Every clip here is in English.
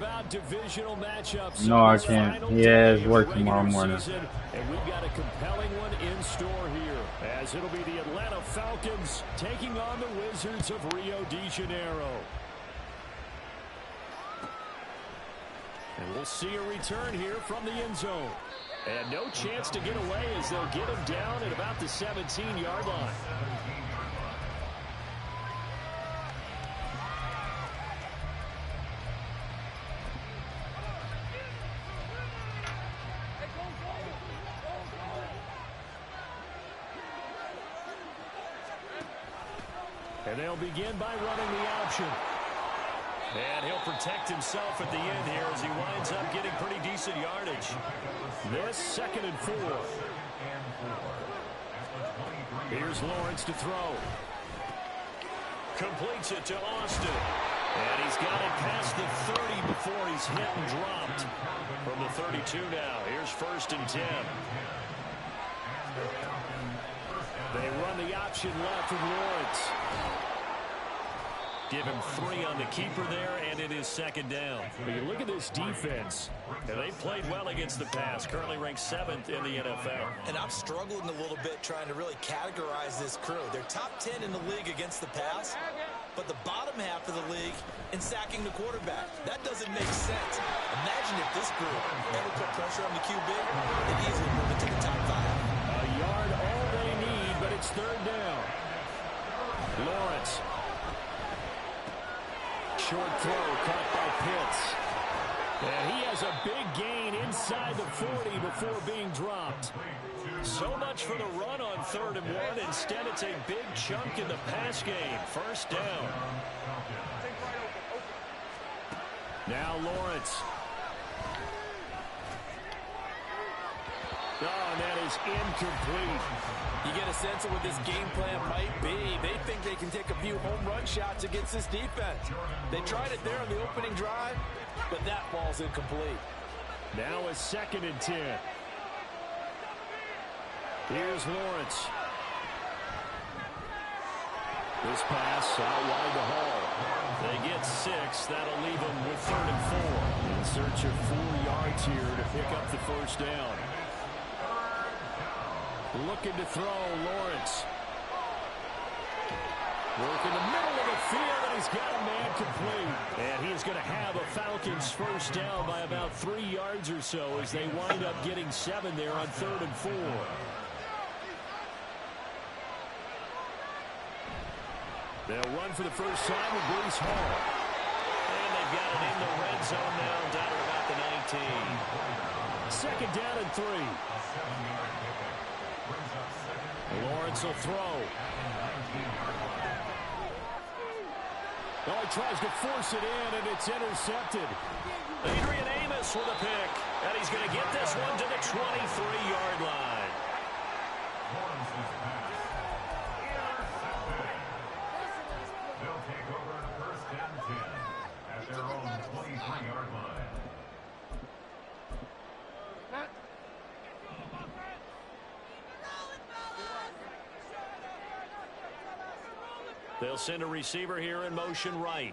about divisional matchups. No, I can't. He has work tomorrow morning. And we've got a compelling one in store here, as it'll be the Atlanta Falcons taking on the Wizards of Rio de Janeiro. And we'll see a return here from the end zone. And no chance to get away as they'll get him down at about the 17-yard line. And they'll begin by running the option. And he'll protect himself at the end here as he winds up getting pretty decent yardage. This 2nd and 4. Here's Lawrence to throw. Completes it to Austin. And he's got it past the 30 before he's hit and dropped. From the 32 now. Here's 1st and 10. They run the option left with Lawrence. Give him 3 on the keeper there, and it is 2nd down. But you look at this defense, and they played well against the pass. Currently ranked 7th in the NFL. And I'm struggling a little bit trying to really categorize this crew. They're top 10 in the league against the pass, but the bottom half of the league in sacking the quarterback. That doesn't make sense. Imagine if this group ever put pressure on the QB, they'd easily move into the top 5. A yard all they need, but it's 3rd down. Lawrence. Short throw caught by Pitts. And he has a big gain inside the 40 before being dropped. So much for the run on 3rd and 1. Instead, it's a big chunk in the pass game. 1st down. Now Lawrence. Oh, and that is incomplete. You get a sense of what this game plan might be. They think they can take a few home run shots against this defense. They tried it there on the opening drive, but that ball's incomplete. Now a 2nd and 10. Here's Lawrence. This pass out wide to Hall. They get 6. That'll leave them with 3rd and 4. In search of 4 yards here to pick up the 1st down. Looking to throw, Lawrence. Work in the middle of the field, and he's got a man complete. And he's going to have a Falcons 1st down by about 3 yards or so as they wind up getting 7 there on 3rd and 4. They'll run for the first time with Breece Hall. And they've got it in the red zone now, down to about the 19. 2nd down and 3. Lawrence will throw. Oh, he tries to force it in, and it's intercepted. Adrian Amos with a pick. And he's going to get this one to the 23-yard line. They'll take over 1st and 10 at their own 23-yard line. They'll send a receiver here in motion right.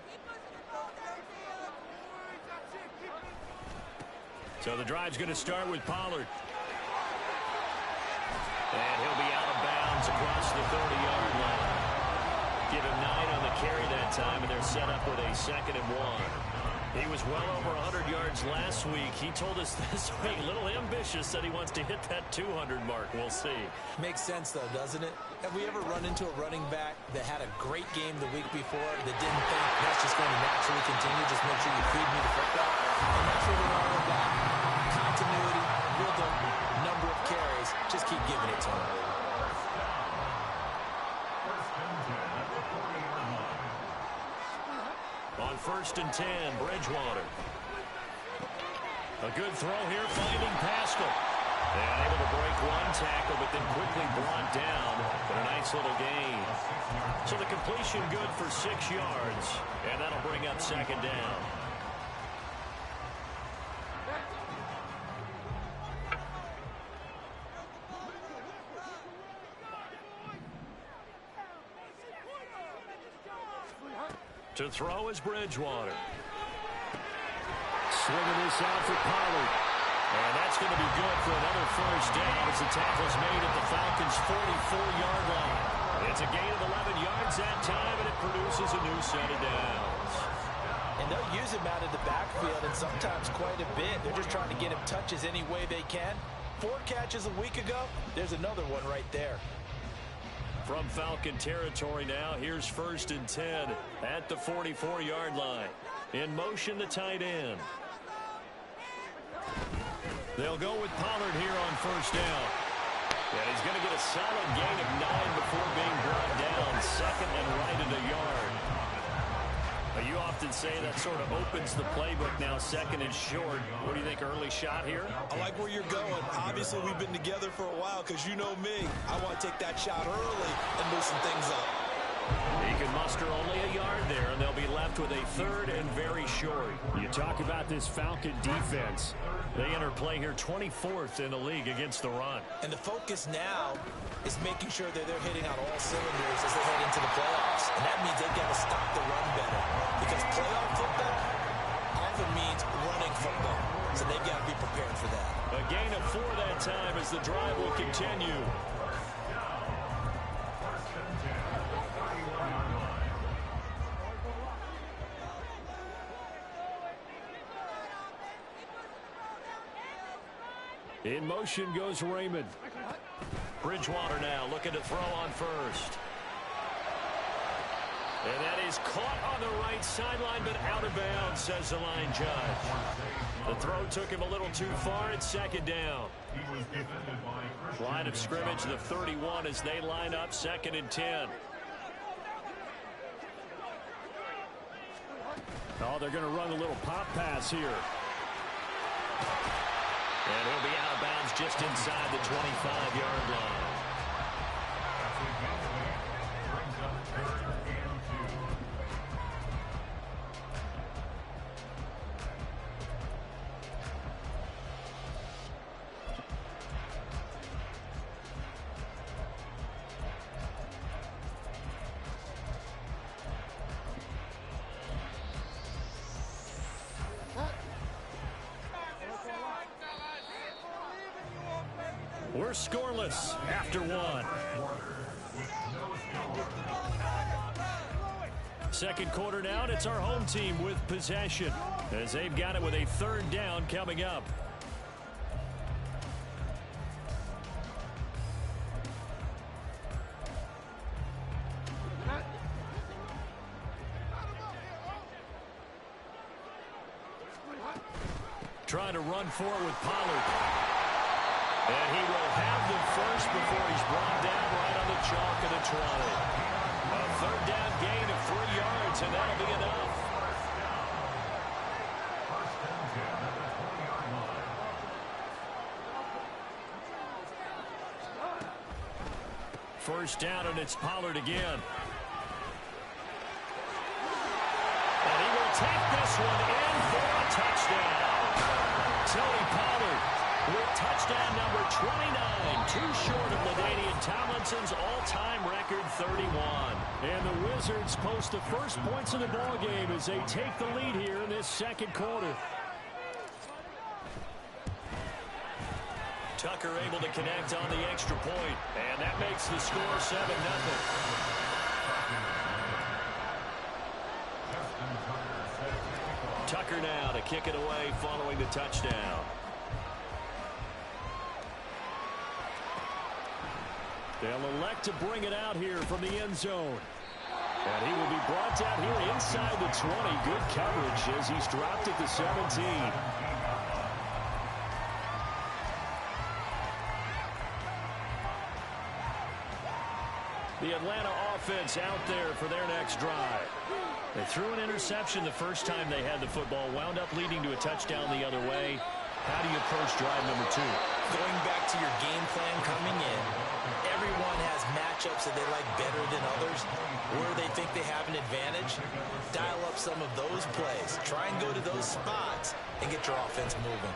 So the drive's going to start with Pollard. And he'll be out of bounds across the 30-yard line. Give him 9 on the carry that time, and they're set up with a 2nd and 1. He was well over 100 yards last week. He told us this week, a little ambitious, that he wants to hit that 200 mark. We'll see. Makes sense, though, doesn't it? Have we ever run into a running back that had a great game the week before that didn't think that's just going to naturally continue? Just make sure you feed me the football. And that's what we're all about. Continuity, rhythm, number of carries. Just keep giving it to him. On 1st and 10, Bridgewater. A good throw here, finding Pascal. And able to break one tackle, but then quickly brought down. But a nice little gain. So the completion good for 6 yards. And that'll bring up 2nd down. To throw is Bridgewater. Swinging this out for Pollard. And that's going to be good for another first down as the tackle's made at the Falcons' 44-yard line. It's a gain of 11 yards that time, and it produces a new set of downs. And they'll use him out of the backfield, and sometimes quite a bit. They're just trying to get him touches any way they can. 4 catches a week ago, there's another one right there. From Falcon territory now, here's 1st and 10 at the 44-yard line. In motion, the tight end. They'll go with Pollard here on 1st down. And he's going to get a solid gain of 9 before being brought down. 2nd and right at a yard. You often say that sort of opens the playbook now, 2nd and short. What do you think, early shot here? I like where you're going. Obviously, we've been together for a while because you know me. I want to take that shot early and loosen things up. He can muster only a yard there, and they'll be left with a 3rd and very short. You talk about this Falcon defense. They enter play here 24th in the league against the run. And the focus now is making sure that they're hitting on all cylinders as they head into the playoffs. And that means they've got to stop the run better. Because playoff football often means running football. So they've got to be prepared for that. A gain of 4 that time as the drive will continue. In motion goes Raymond. Bridgewater now looking to throw on 1st. And that is caught on the right sideline, but out of bounds, says the line judge. The throw took him a little too far. It's 2nd down. Line of scrimmage, the 31 as they line up, 2nd and 10. Oh, they're going to run a little pop pass here. And he'll be out of bounds just inside the 25-yard line. We're scoreless after 1. 2nd quarter now, and it's our home team with possession as they've got it with a 3rd down coming up. Trying to run forward with Pollard. And he will have the first before he's brought down right on the chalk of the 20. A 3rd down gain of 3 yards, and that'll be enough. First down, and it's Pollard again. And he will take this one in for a touchdown. Tony Pollard with touchdown number 29, too short of LaDainian Tomlinson's all-time record 31. And the Wizards post the first points of the ballgame as they take the lead here in this 2nd quarter. Tucker able to connect on the extra point, and that makes the score 7-0. Tucker now to kick it away following the touchdown. They'll elect to bring it out here from the end zone. And he will be brought down here inside the 20. Good coverage as he's dropped at the 17. The Atlanta offense out there for their next drive. They threw an interception the first time they had the football, wound up leading to a touchdown the other way. How do you approach drive number 2? Going back to your game plan coming in, everyone has matchups that they like better than others. Where they think they have an advantage, dial up some of those plays. Try and go to those spots and get your offense moving.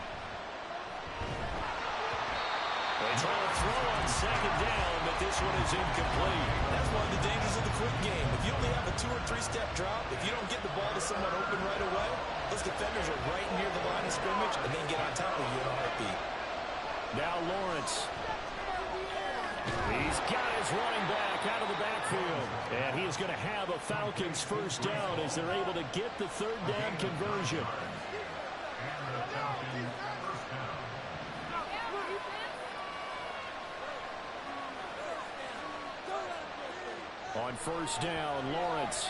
They try to throw on 2nd down, but this one is incomplete. That's one of the dangers of the quick game. If you only have a 2- or 3-step drop, if you don't get the ball to someone open right away, those defenders are right near the line of scrimmage and then get on top of you in a heartbeat. Now Lawrence. He's got his running back out of the backfield. And he is going to have a Falcons first down as they're able to get the third down conversion. On first down, Lawrence.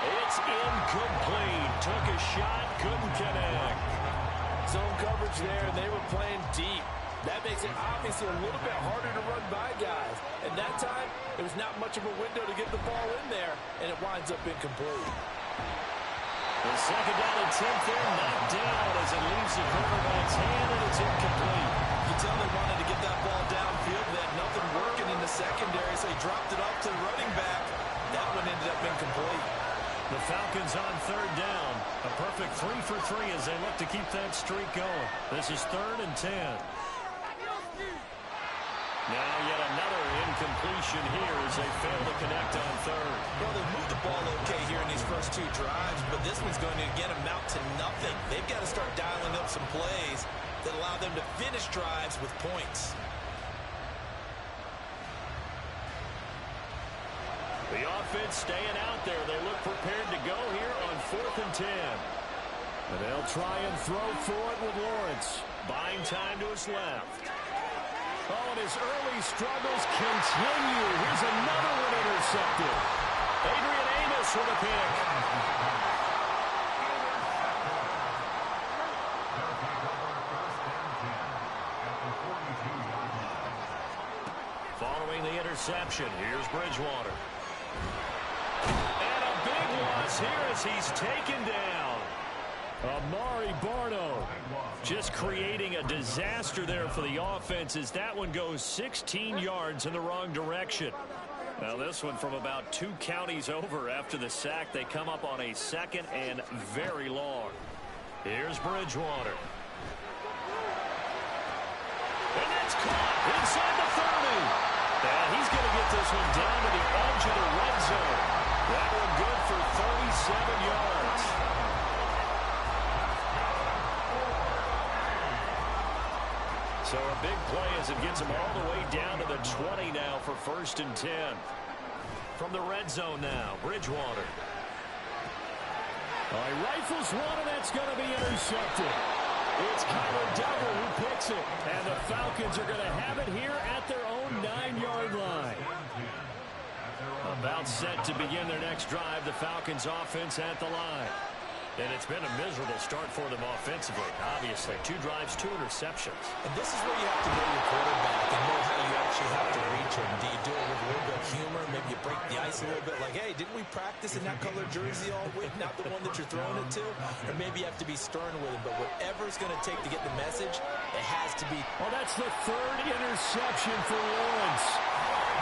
It's incomplete. Took a shot, couldn't connect. Zone coverage there, and they were playing deep. That makes it obviously a little bit harder to run by guys. And that time, there was not much of a window to get the ball in there, and it winds up incomplete. The second down and 10th there, knocked down as it leaves the quarterback's hand, and it's incomplete. You can tell they wanted to get that ball downfield. They had nothing working in the secondary, so he dropped it off to the running back. That one ended up incomplete. The Falcons on third down. A perfect 3 for 3 as they look to keep that streak going. This is 3rd and 10. Now yet another incompletion here as they fail to connect on third. Well, they moved the ball okay here in these first 2 drives, but this one's going to again amount to nothing. They've got to start dialing up some plays that allow them to finish drives with points. The offense staying out there. They look prepared to go here on 4th and 10. And they'll try and throw for it with Lawrence. Buying time to his left. Oh, and his early struggles continue. Here's another one intercepted. Adrian Amos with a pick. Following the interception, here's Bridgewater. And a big loss here as he's taken down. Amari Barno just creating a disaster there for the offense as that one goes 16 yards in the wrong direction. Now this one from about 2 counties over after the sack. They come up on a 2nd and very long. Here's Bridgewater. And that's caught inside the 30. And he's going to get this one down to the edge of the red zone. That one good for 37 yards. So a big play as it gets him all the way down to the 20 now for 1st and 10. From the red zone now, Bridgewater. He rifles one, and that's going to be intercepted. It's Kyler Duggar who picks it. And the Falcons are going to have it here at their own 9-yard line. About set to begin their next drive, the Falcons offense at the line. And it's been a miserable start for them offensively. Obviously, 2 drives, 2 interceptions. And this is where you have to know your quarterback and know how you actually have to reach him. Do you do it with a little bit of humor? Maybe you break the ice a little bit like, hey, didn't we practice in that color jersey all week? Not the one that you're throwing it to? Or maybe you have to be stern with him. But whatever it's going to take to get the message, it has to be. Well, that's the 3rd interception for Lawrence.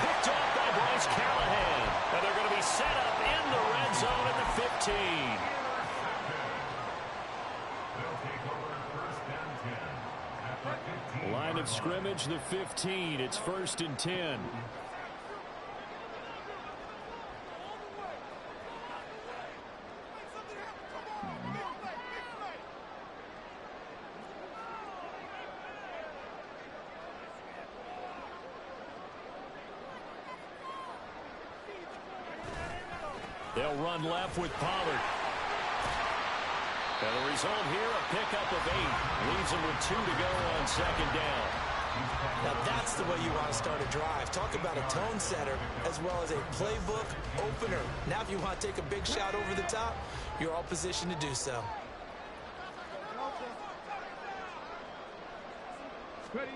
Picked off by Bryce Callahan. And they're going to be set up in the red zone at the 15. Line of scrimmage, the 15. It's 1st and 10. They'll run left with Pollard. And the result here, a pickup of 8. Leaves them with 2 to go on 2nd down. Now that's the way you want to start a drive. Talk about a tone setter as well as a playbook opener. Now if you want to take a big shot over the top, you're all positioned to do so. And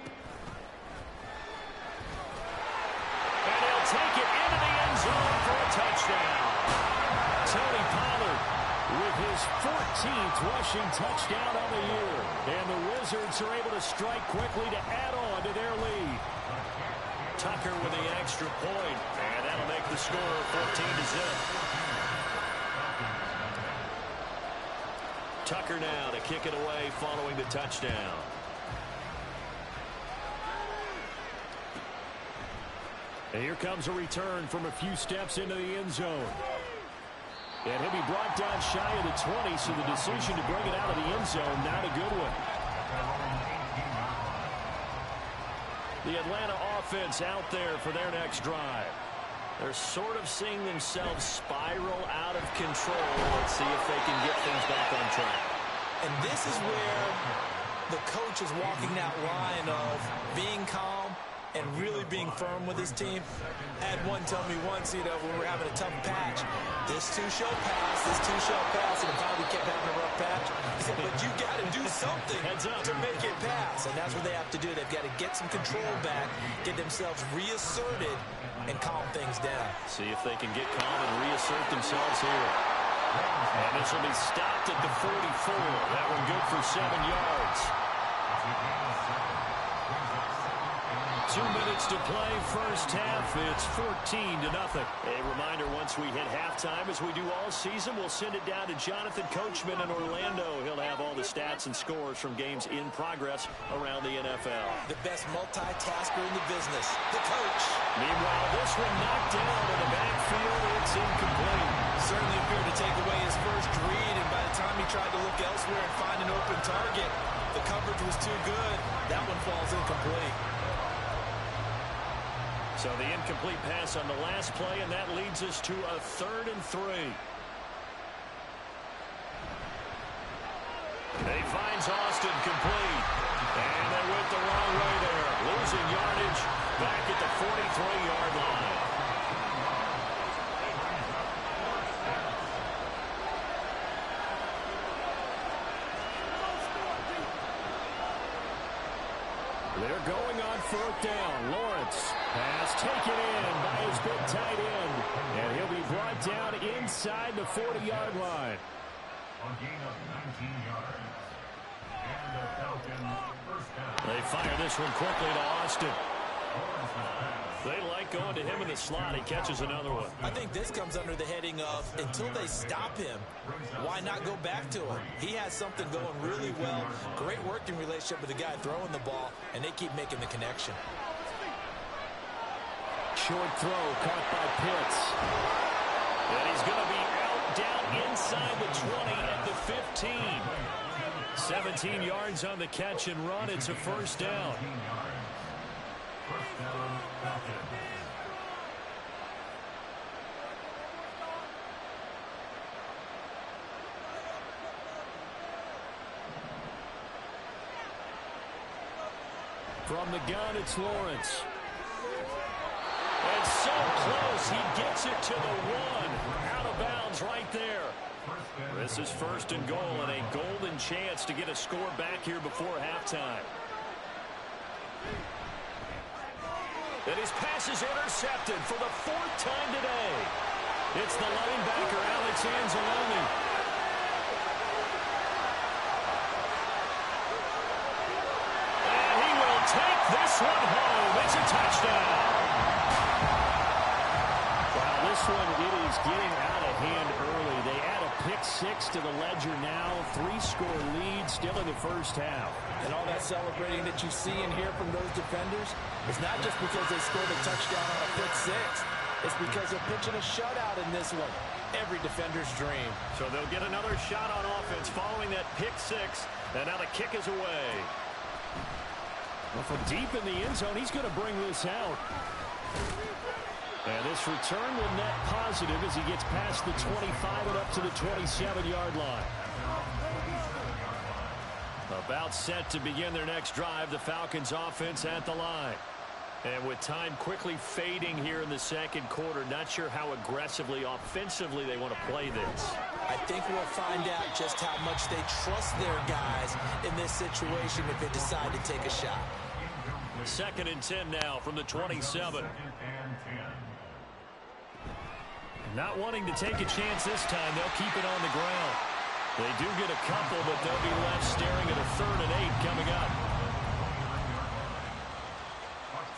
they'll take it into the end zone for a touchdown. Tony Pollard with his 14th rushing touchdown on the year. And the Wizards are able to strike quickly to add on to their lead. Tucker with the extra point, and that'll make the score 14-0. Tucker now to kick it away following the touchdown. And here comes a return from a few steps into the end zone. And he'll be brought down shy of the 20, so the decision to bring it out of the end zone, not a good one. The Atlanta offense out there for their next drive. They're sort of seeing themselves spiral out of control. Let's see if they can get things back on track. And this is where the coach is walking that line of being calm and really being firm with his team. I had one tell me once, when we were having a tough patch, this two shall pass, and finally we kept having a rough patch. He said, but you got to do something to make it pass. And that's what they have to do. They've got to get some control back, get themselves reasserted, and calm things down. See if they can get calm and reassert themselves here. And this will be stopped at the 44. That one good for 7 yards. 2 minutes to play, first half. It's 14-0. A reminder, once we hit halftime, as we do all season, we'll send it down to Jonathan Coachman in Orlando. He'll have all the stats and scores from games in progress around the NFL. The best multitasker in the business, the coach. Meanwhile, this one knocked down in the backfield. It's incomplete. Certainly appeared to take away his first read, and by the time he tried to look elsewhere and find an open target, the coverage was too good. That one falls incomplete. So the incomplete pass on the last play, and that leads us to a 3rd and 3. He finds Austin complete. And they went the wrong way there. Losing yardage back at the 43-yard line. They're going on 4th down. Lawrence. Pass taken in by his big tight end. And he'll be brought down inside the 40-yard line. A gain of 19 yards. And the Falcons first down. They fire this one quickly to Austin. They like going to him in the slot. He catches another one. I think this comes under the heading of, until they stop him, why not go back to him? He has something going really well. Great working relationship with the guy throwing the ball, and they keep making the connection. Short throw caught by Pitts. And he's going to be out down inside the 20 at the 15. 17 yards on the catch and run. It's a first down. First down, Falcons. From the gun, it's Lawrence. And so close, he gets it to the 1. Out of bounds right there. This is 1st and goal, and a golden chance to get a score back here before halftime. And his pass is intercepted for the 4th time today. It's the linebacker, Alex Anzalone. And he will take this one home. It's a touchdown. Wow, this one, it is getting out of hand early. They add a pick 6 to the ledger now. 3-score lead still in the first half. And all that celebrating that you see and hear from those defenders is not just because they scored a touchdown on a pick 6. It's because they're pitching a shutout in this one. Every defender's dream. So they'll get another shot on offense following that pick 6. And now the kick is away. Well, from deep in the end zone, he's going to bring this out. And this return will net positive as he gets past the 25 and up to the 27-yard line. About set to begin their next drive, the Falcons offense at the line. And with time quickly fading here in the second quarter, not sure how aggressively, offensively they want to play this. I think we'll find out just how much they trust their guys in this situation if they decide to take a shot. 2nd and 10 now from the 27. Not wanting to take a chance this time, they'll keep it on the ground. They do get a couple, but they'll be left staring at a 3rd and 8 coming up.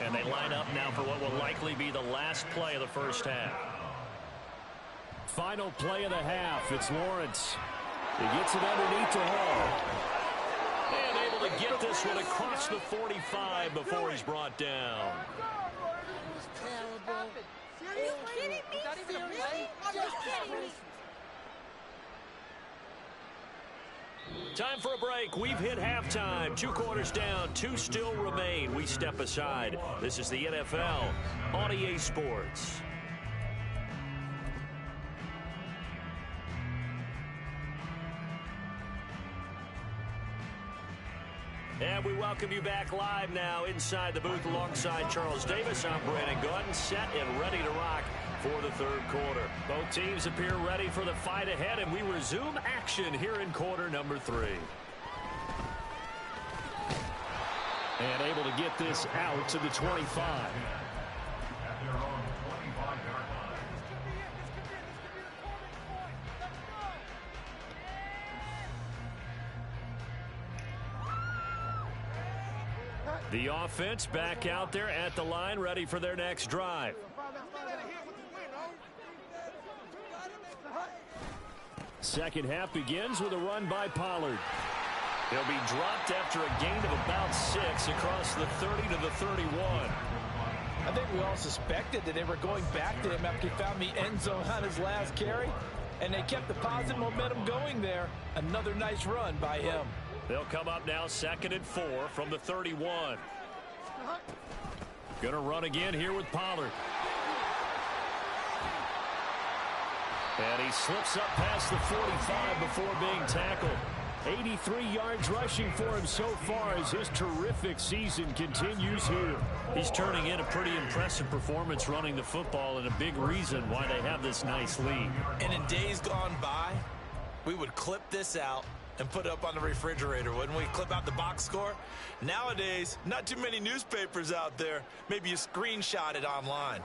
And they line up now for what will likely be the last play of the first half. Final play of the half. It's Lawrence. He gets it underneath to Hall. And able to get this one across the 45 before he's brought down. Are you kidding me? Seriously? Are you kidding me? Time for a break. We've hit halftime. 2 quarters down. 2 still remain. We step aside. This is the NFL on EA Sports. And we welcome you back live now inside the booth alongside Charles Davis. I'm Brandon Gordon, set and ready to rock for the third quarter. Both teams appear ready for the fight ahead, and we resume action here in quarter number 3. And able to get this out to the 25. At their own 25-yard line. The offense back out there at the line, ready for their next drive. Second half begins with a run by Pollard. He'll be dropped after a gain of about 6 across the 30 to the 31. I think we all suspected that they were going back to him after he found the end zone on his last carry, and they kept the positive momentum going there. Another nice run by him. They'll come up now 2nd and 4 from the 31. Gonna run again here with Pollard. And he slips up past the 45 before being tackled. 83 yards rushing for him so far as his terrific season continues here. He's turning in a pretty impressive performance running the football, and a big reason why they have this nice lead. And in days gone by, we would clip this out and put it up on the refrigerator, wouldn't we? Clip out the box score. Nowadays, not too many newspapers out there. Maybe you screenshot it online.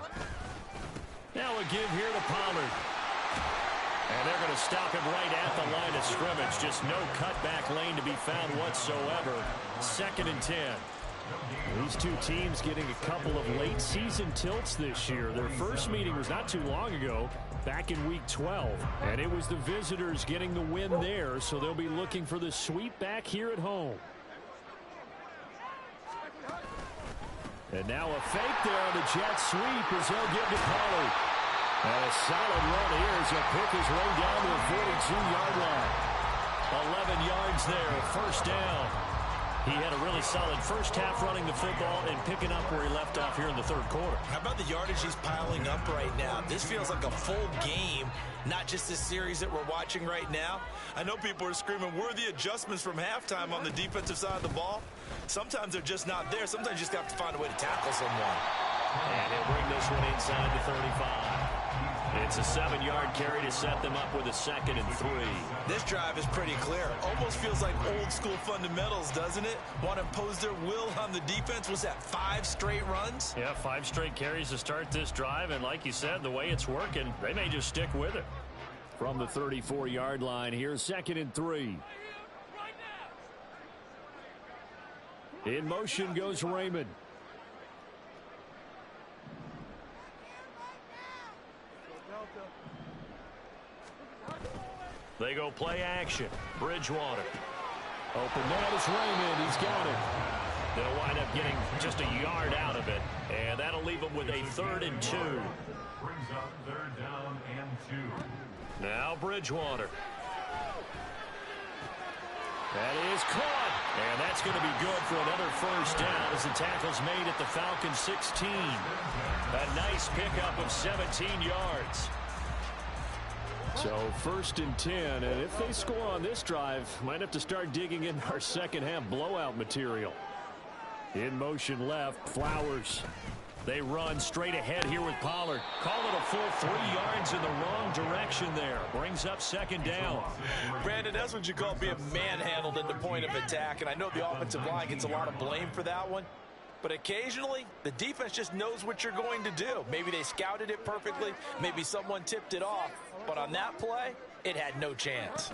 Now a give here to Pollard. And they're going to stop him right at the line of scrimmage. Just no cutback lane to be found whatsoever. 2nd and 10. These two teams getting a couple of late season tilts this year. Their first meeting was not too long ago, back in week 12. And it was the visitors getting the win there, so they'll be looking for the sweep back here at home. And now a fake there on the jet sweep as they'll give to Pollard. And a solid run here as he'll pick his way down to the 42-yard line. 11 yards there, first down. He had a really solid first half running the football and picking up where he left off here in the third quarter. How about the yardage he's piling up right now? This feels like a full game, not just this series that we're watching right now. I know people are screaming, where are the adjustments from halftime on the defensive side of the ball? Sometimes they're just not there. Sometimes you just have to find a way to tackle someone. And he'll bring this one inside the 35. It's a 7-yard carry to set them up with a 2nd and 3. This drive is pretty clear. Almost feels like old school fundamentals, doesn't it? Want to impose their will on the defense. Was that 5 straight runs? Yeah, 5 straight carries to start this drive. And like you said, the way it's working, they may just stick with it. From the 34-yard line here, 2nd and 3. In motion goes Raymond. They go play action. Bridgewater. Open man is Raymond. He's got it. They'll wind up getting just a yard out of it. And that'll leave them with a 3rd and 2. Brings up 3rd down and 2. Now Bridgewater. That is caught. And that's going to be good for another first down as the tackle's made at the Falcons 16. A nice pickup of 17 yards. So 1st and 10, and if they score on this drive, might have to start digging in our second half blowout material. In motion left, Flowers. They run straight ahead here with Pollard. Call it a full 3 yards in the wrong direction there. Brings up 2nd down. Brandon, that's what you call being manhandled at the point of attack, and I know the offensive line gets a lot of blame for that one. But occasionally, the defense just knows what you're going to do. Maybe they scouted it perfectly. Maybe someone tipped it off. But on that play, it had no chance.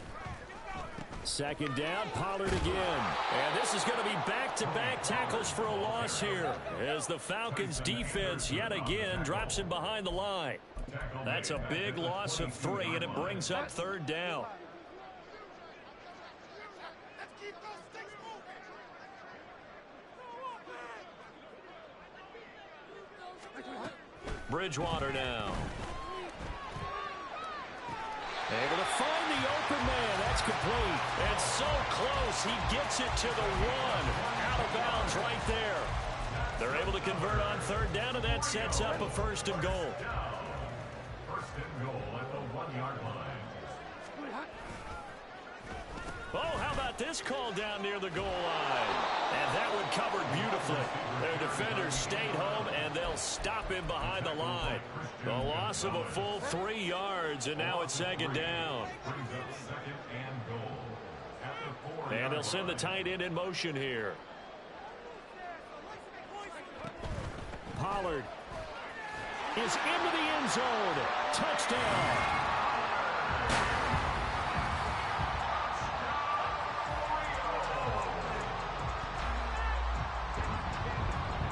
2nd down, Pollard again. And this is going to be back-to-back tackles for a loss here as the Falcons defense yet again drops him behind the line. That's a big loss of 3, and it brings up 3rd down. Bridgewater now. Able to find the open man. That's It's complete. And so close, he gets it to the 1. Out of bounds right there. They're able to convert on third down, and that sets up a 1st and goal. First and goal at the 1-yard line. Oh, how about this call down near the goal line? And that one covered beautifully. Their defenders stayed home, and they'll stop him behind the line. The loss of a full 3 yards, and now it's 2nd down. And they'll send the tight end in motion here. Pollard is into the end zone. Touchdown.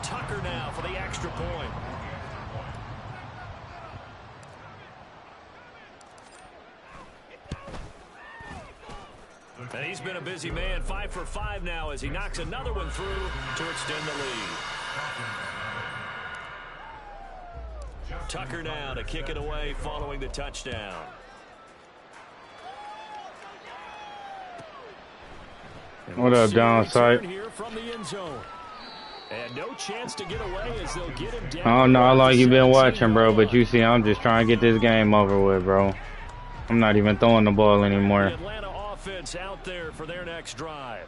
Tucker now for the extra point. And he's been a busy man, 5 for 5 now as he knocks another one through to extend the lead. Tucker now to kick it away following the touchdown. What up, downside? Here from the end zone. And no chance to get away as they'll get him down. I don't know how long you been watching, bro, but you see, I'm just trying to get this game over with, bro. I'm not even throwing the ball anymore. The Atlanta offense out there for their next drive.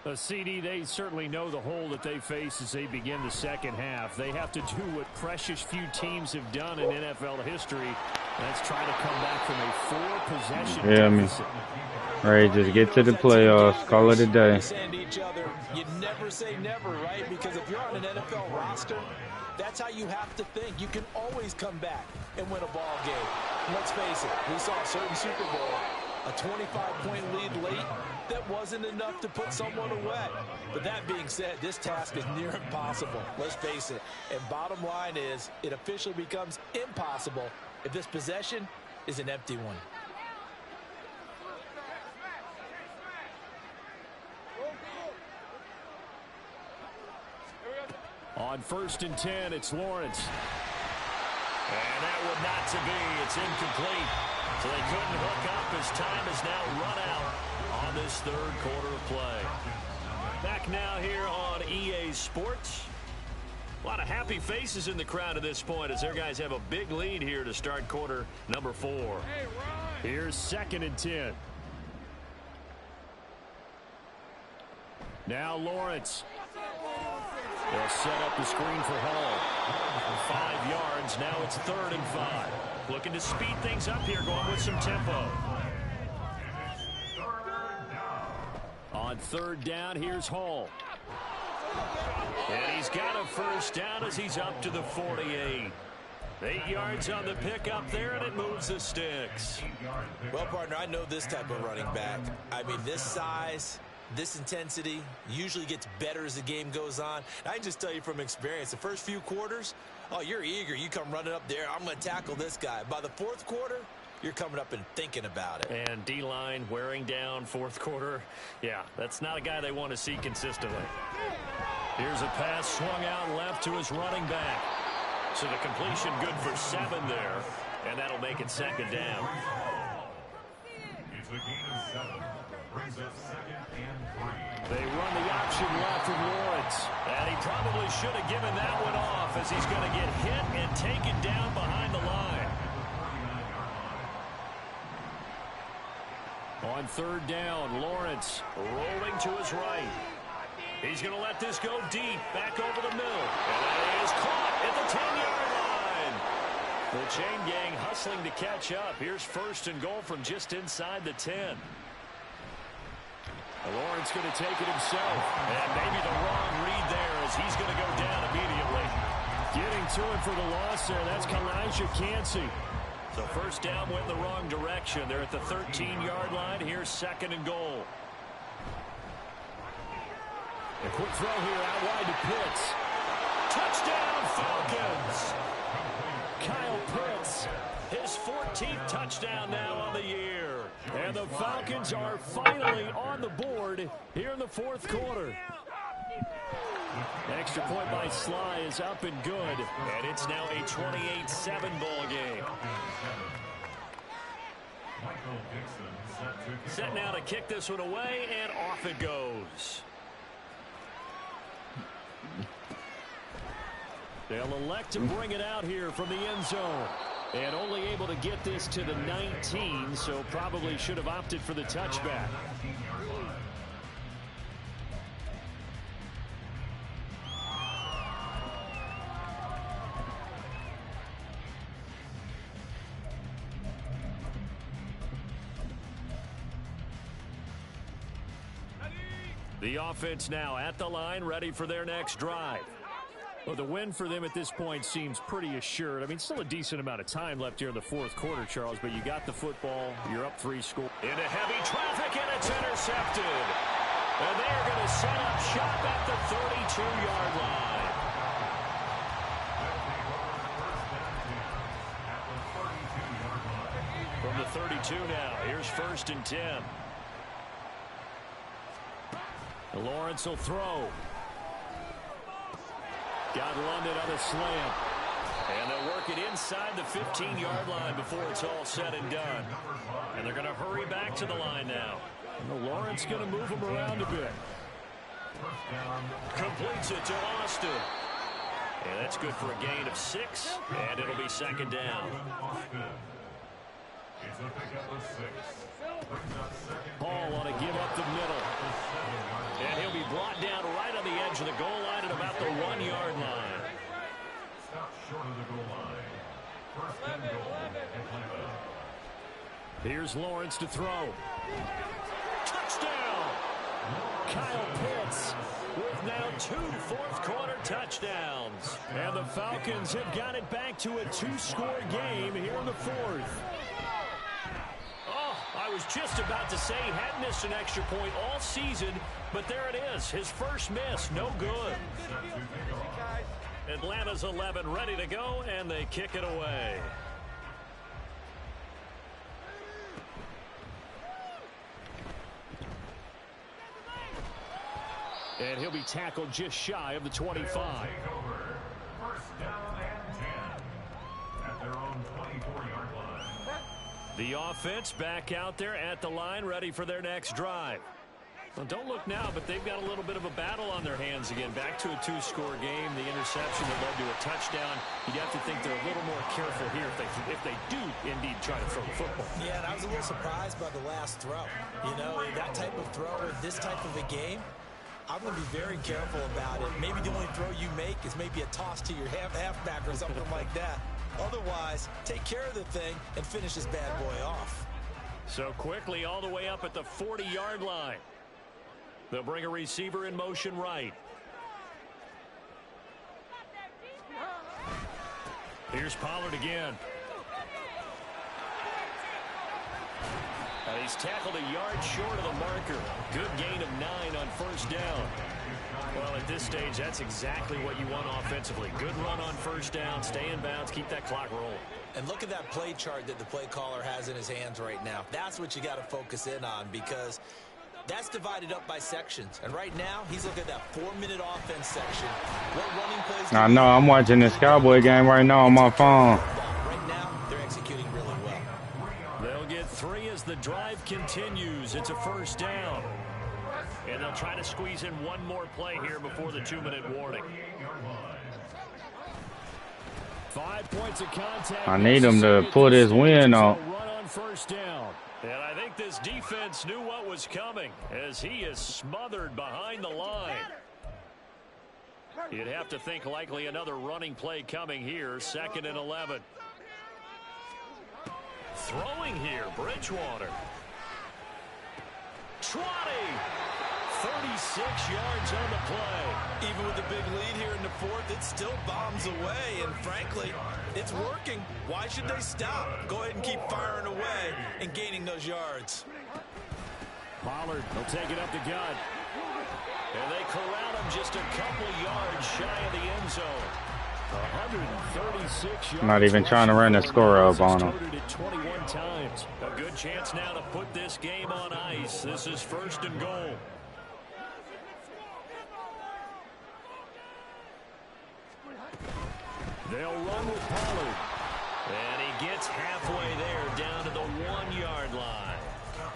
The CD, they certainly know the hole that they face as they begin the second half. They have to do what precious few teams have done in NFL history. That's try to come back from a 4-possession deficit. Right, just get to the playoffs. Call it a day. You never say never, right? Because if you're on an NFL roster, that's how you have to think. You can always come back and win a ball game. Let's face it, we saw a certain Super Bowl, a 25-point lead late. That wasn't enough to put someone away. But that being said, this task is near impossible. Let's face it. And bottom line is, it officially becomes impossible if this possession is an empty one. On 1st and 10, it's Lawrence. And that would not to be. It's incomplete. So they couldn't hook up as time is now run out on this 3rd quarter of play. Back now here on EA Sports. A lot of happy faces in the crowd at this point as their guys have a big lead here to start quarter number 4. Here's 2nd and 10. Now Lawrence. They'll set up the screen for Hall. 5 yards. Now it's 3rd and 5. Looking to speed things up here, going with some tempo. On 3rd down, here's Hall. And he's got a 1st down as he's up to the 48. 8 yards on the pickup there, and it moves the sticks. Well, partner, I know this type of running back. I mean, this size, this intensity usually gets better as the game goes on. I can just tell you from experience, the first few quarters, oh, you're eager. You come running up there. I'm going to tackle this guy. By the 4th quarter, you're coming up and thinking about it. And D-line wearing down 4th quarter. Yeah, that's not a guy they want to see consistently. Here's a pass swung out left to his running back. So the completion good for 7 there. And that'll make it 2nd down. It's a gain of 7. Brings us 2nd and 3. They run the option left from Lawrence. And he probably should have given that one off as he's going to get hit and taken down behind the line. On 3rd down, Lawrence rolling to his right. He's going to let this go deep, back over the middle. And that is caught at the 10-yard line. The chain gang hustling to catch up. Here's 1st and goal from just inside the 10. Lawrence going to take it himself. And maybe the wrong read there as he's going to go down immediately. Getting to it for the loss there. That's Kalijah Cansey. So 1st down went the wrong direction. They're at the 13-yard line. Here's 2nd and goal. A quick throw here out wide to Pitts. Touchdown, Falcons! Kyle Pitts. His 14th touchdown now on the year. And the Falcons are finally on the board here in the 4th quarter. Extra point by Sly is up and good. And it's now a 28-7 ball game. Set now to kick this one away, and off it goes. They'll elect to bring it out here from the end zone. And only able to get this to the 19, so probably should have opted for the touchback. The offense now at the line, ready for their next drive. Well, the win for them at this point seems pretty assured. I mean, still a decent amount of time left here in the fourth quarter, Charles, but you got the football. You're up 3 scores. Into heavy traffic, and it's intercepted. And they're going to set up shop at the 32-yard line. From the 32 now, here's 1st and 10. Lawrence will throw. Got London on a slant. And they'll work it inside the 15-yard line before it's all said and done. And they're going to hurry back to the line now. Lawrence going to move him around a bit. Completes it to Austin. And that's good for a gain of 6. And it'll be 2nd down. Paul on a give up the middle. And he'll be brought down right on the edge of the goal line at about the 1-yard line. Stop short of the goal line. 1st and goal, Atlanta. Here's Lawrence to throw. Touchdown! Kyle Pitts with now 2 fourth-quarter touchdowns. And the Falcons have got it back to a 2-score game here in the 4th. I was just about to say he hadn't missed an extra point all season, but there it is. His first miss, no good. Atlanta's 11 ready to go, and they kick it away. And he'll be tackled just shy of the 25. 1st down and 10 at their own 24-yard line. The offense back out there at the line, ready for their next drive. Well, don't look now, but they've got a little bit of a battle on their hands again. Back to a 2-score game. The interception that led to a touchdown. You'd have to think they're a little more careful here if they do indeed try to throw the football. Yeah, and I was a little surprised by the last throw. You know, that type of throw in this type of a game, I'm going to be very careful about it. Maybe the only throw you make is maybe a toss to your halfback or something like that. Otherwise, take care of the thing and finish this bad boy off. So quickly all the way up at the 40-yard line. They'll bring a receiver in motion right. Here's Pollard again. He's tackled a yard short of the marker. Good gain of 9 on 1st down. Well, at this stage, that's exactly what you want offensively. Good run on 1st down, stay in bounds, keep that clock rolling. And look at that play chart that the play caller has in his hands right now. That's what you got to focus in on, because that's divided up by sections. And right now, he's looking at that 4-minute offense section. What running plays? I know. I'm watching this Cowboy game right now on my phone. Right now, they're executing really well. They'll get 3 as the drive continues. It's a 1st down. And they'll try to squeeze in one more play here before the 2-minute warning. 5 points of contact. I need him to put his win on. Run on 1st down. And I think this defense knew what was coming as he is smothered behind the line. You'd have to think likely another running play coming here. 2nd and 11. Throwing here, Bridgewater. Trotting. 36 yards on the play. Even with the big lead here in the 4th, it still bombs away. And frankly, it's working. Why should they stop? Go ahead and keep firing away and gaining those yards. Pollard will take it up the gut. And they corral him just a couple yards shy of the end zone. 136 yards. Not even trying to run the score up on him. 21 times. A good chance now to put this game on ice. This is 1st and goal. They'll run with Pollard. And he gets halfway there, down to the 1-yard line.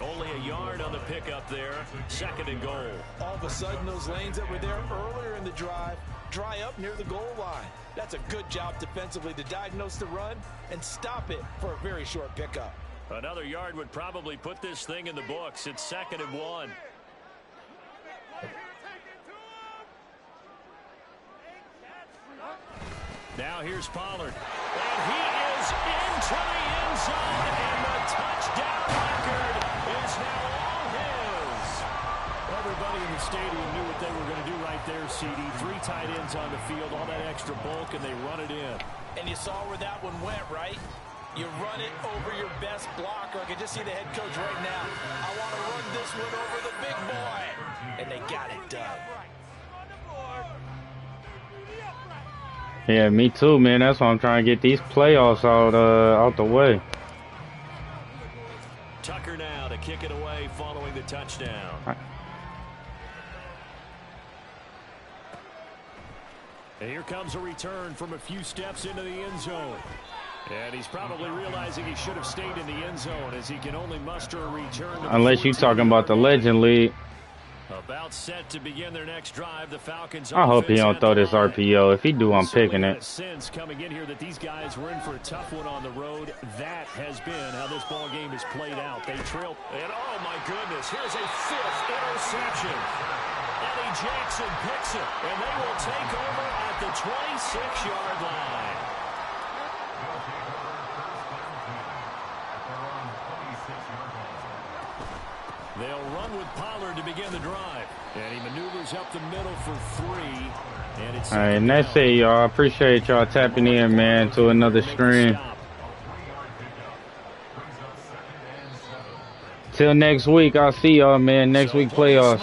Only a yard on the pickup there. 2nd and goal. All of a sudden, those lanes that were there earlier in the drive dry up near the goal line. That's a good job defensively to diagnose the run and stop it for a very short pickup. Another yard would probably put this thing in the books. It's 2nd and 1. Now here's Pollard. And he is into the end zone, and the touchdown record is now all his. Everybody in the stadium knew what they were going to do right there, CD. 3 tight ends on the field, all that extra bulk, and they run it in. And you saw where that one went, right? You run it over your best blocker. I can just see the head coach right now. I want to run this one over the big boy. And they got it done. Yeah, me too, man. That's why I'm trying to get these playoffs out the way. Tucker now to kick it away following the touchdown. And here comes a return from a few steps into the end zone. And he's probably realizing he should have stayed in the end zone as he can only muster a return. Unless you're talking about the Legend League. About set to begin their next drive, the Falcons. I hope he don't throw this RPO. If he do, I'm picking it. Sense coming in here that these guys were in for a tough one on the road. That has been how this ball game is played out. They trail. And oh my goodness, here's a 5th interception. Eddie Jackson picks it, and they will take over at the 26-yard line. They'll run with Pollard to begin the drive. And he maneuvers up the middle for 3. And it's all right, and that's it, y'all. I appreciate y'all tapping in, man, to another stream. Till next week, I'll see y'all, man. Next week playoffs.